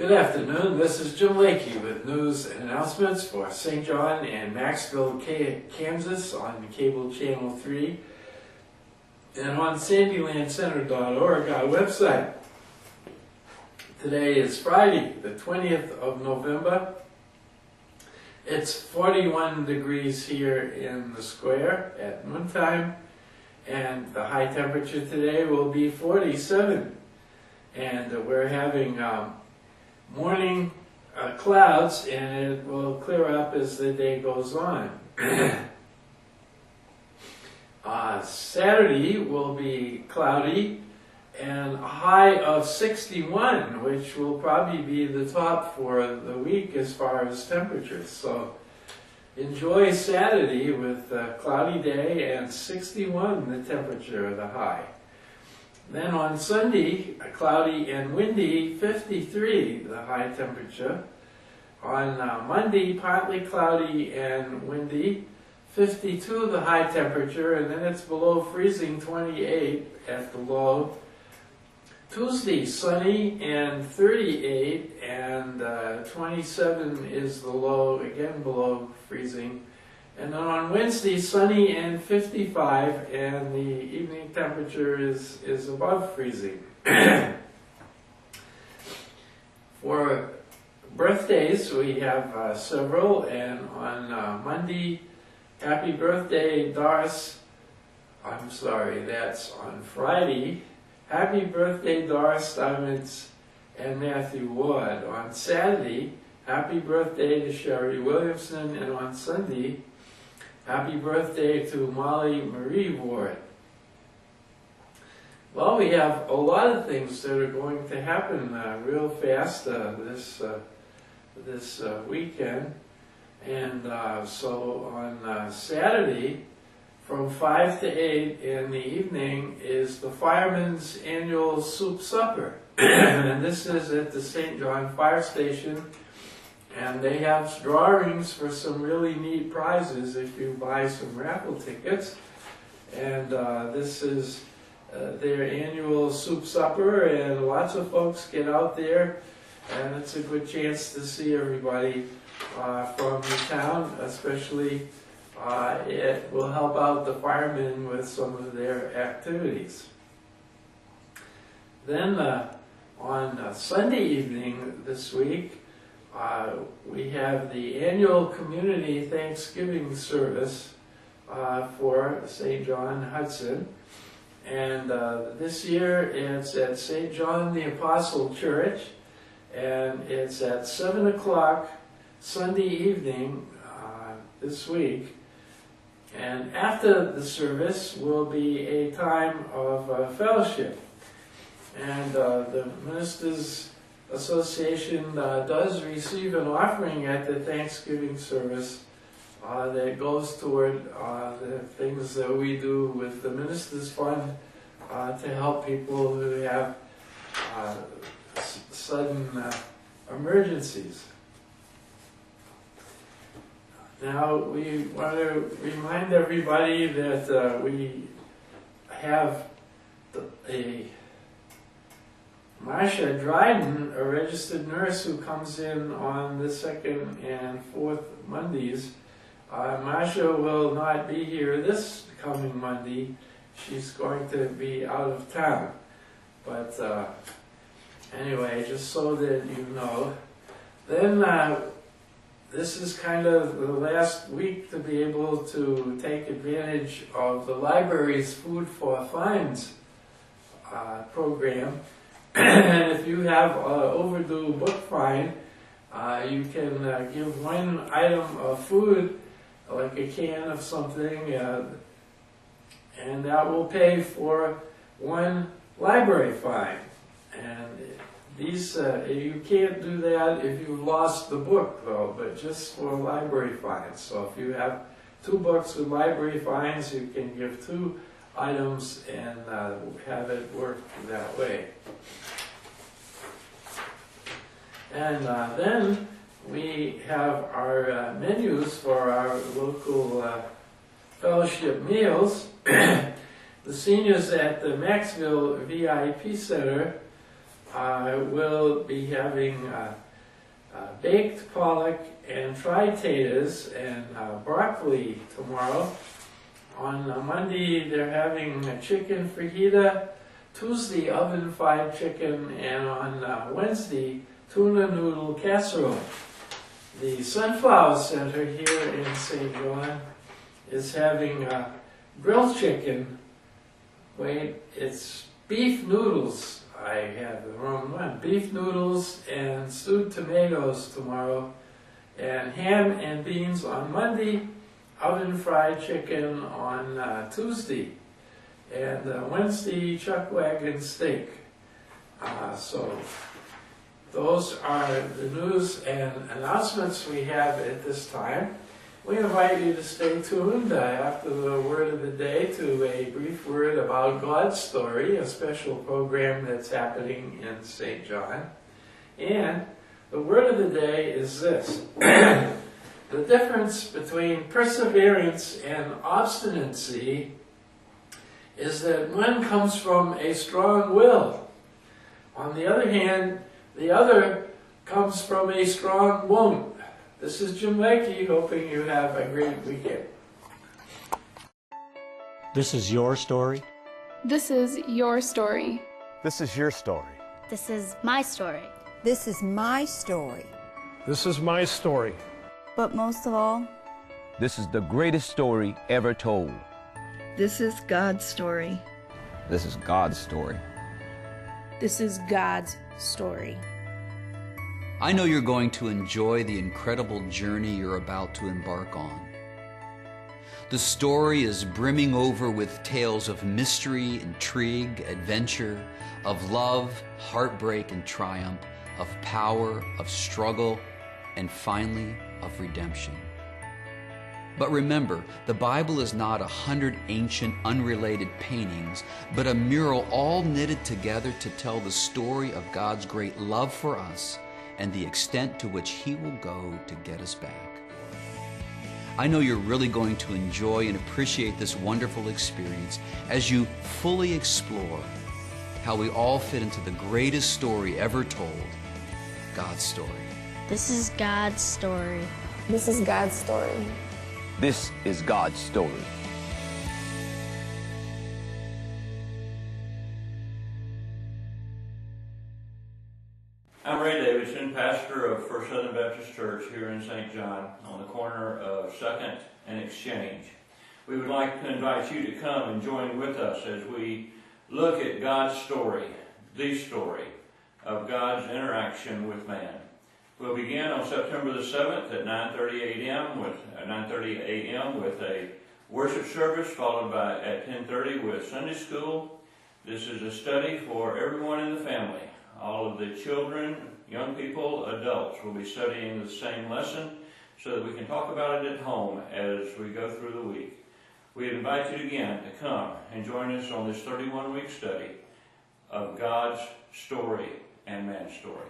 Good afternoon, this is Jim Lakey with news and announcements for St. John and Maxville, Kansas on cable channel 3 and on sandylandcenter.org, our website. Today is Friday, the 20th of November. It's 41 degrees here in the square at noontime, and the high temperature today will be 47. And we're having morning clouds, and it will clear up as the day goes on. Saturday will be cloudy and a high of 61, which will probably be the top for the week as far as temperatures. So enjoy Saturday with a cloudy day and 61 the temperature of the high. Then on Sunday, cloudy and windy, 53 the high temperature. On Monday, partly cloudy and windy, 52 the high temperature, and then it's below freezing, 28 at the low. Tuesday, sunny and 38, and 27 is the low, again below freezing. And then on Wednesday, sunny and 55, and the evening temperature is above freezing. For birthdays, we have several, and on Monday, happy birthday, Doris. I'm sorry, that's on Friday. Happy birthday, Doris Diamonds and Matthew Ward. On Saturday, happy birthday to Sherry Williamson, and on Sunday, happy birthday to Molly Marie Ward. Well, we have a lot of things that are going to happen real fast this weekend. And so on Saturday, from 5 to 8 in the evening, is the Firemen's Annual Soup Supper. And this is at the St. John Fire Station. And they have drawings for some really neat prizes if you buy some raffle tickets. And this is their annual soup supper, and lots of folks get out there, and it's a good chance to see everybody from the town, especially it will help out the firemen with some of their activities. Then on Sunday evening this week, we have the annual community Thanksgiving service for St. John Hudson. And this year it's at St. John the Apostle Church, and it's at 7 o'clock Sunday evening this week. And after the service will be a time of fellowship. And the Ministers Association does receive an offering at the Thanksgiving service that goes toward the things that we do with the Ministers Fund to help people who have sudden emergencies. Now, we want to remind everybody that we have a Marcia Dryden, a registered nurse who comes in on the 2nd and 4th Mondays. Marcia will not be here this coming Monday. She's going to be out of town. But anyway, just so that you know. Then this is kind of the last week to be able to take advantage of the library's Food for Fines program. And if you have an overdue book fine, you can give one item of food, like a can of something, and that will pay for one library fine. And these, you can't do that if you've lost the book, though, but just for library fines. So if you have 2 books with library fines, you can give 2 items and have it work that way. And then we have our menus for our local fellowship meals. The seniors at the Maxville VIP Center we'll be having baked pollock and fried taters and broccoli tomorrow. On Monday, they're having a chicken fajita, Tuesday, oven-fried chicken, and on Wednesday, tuna noodle casserole. The Sunflower Center here in St. John is having grilled chicken. Wait, it's beef noodles. I have the wrong one. Beef noodles and stewed tomatoes tomorrow, and ham and beans on Monday, oven-fried chicken on Tuesday, and Wednesday, chuck wagon steak. So those are the news and announcements we have at this time. We invite you to stay tuned after the word of the day to a brief word about God's story, a special program that's happening in St. John. And the word of the day is this. The difference between perseverance and obstinacy is that one comes from a strong will. On the other hand, the other comes from a strong won't. This is Jim Lakey, hoping you have a great weekend. This is your story. This is your story. This is your story. This is my story. This is my story. This is my story. But most of all, this is the greatest story ever told. this is God's story. This is God's story. This is God's story. I know you're going to enjoy the incredible journey you're about to embark on. The story is brimming over with tales of mystery, intrigue, adventure, of love, heartbreak, and triumph, of power, of struggle, and finally, of redemption. But remember, the Bible is not 100 ancient, unrelated paintings, but a mural all knitted together to tell the story of God's great love for us and the extent to which He will go to get us back. I know you're really going to enjoy and appreciate this wonderful experience as you fully explore how we all fit into the greatest story ever told, God's story. This is God's story. This is God's story. This is God's story. I'm Ray Davidson, pastor of First Southern Baptist Church here in St. John on the corner of 2nd and Exchange. We would like to invite you to come and join with us as we look at God's story, the story of God's interaction with man. We'll begin on September the 7th at 9:30 a.m. with a worship service, followed by at 10:30 with Sunday school. This is a study for everyone in the family. All of the children, young people, adults will be studying the same lesson so that we can talk about it at home as we go through the week. We invite you again to come and join us on this 31-week study of God's story and man's story.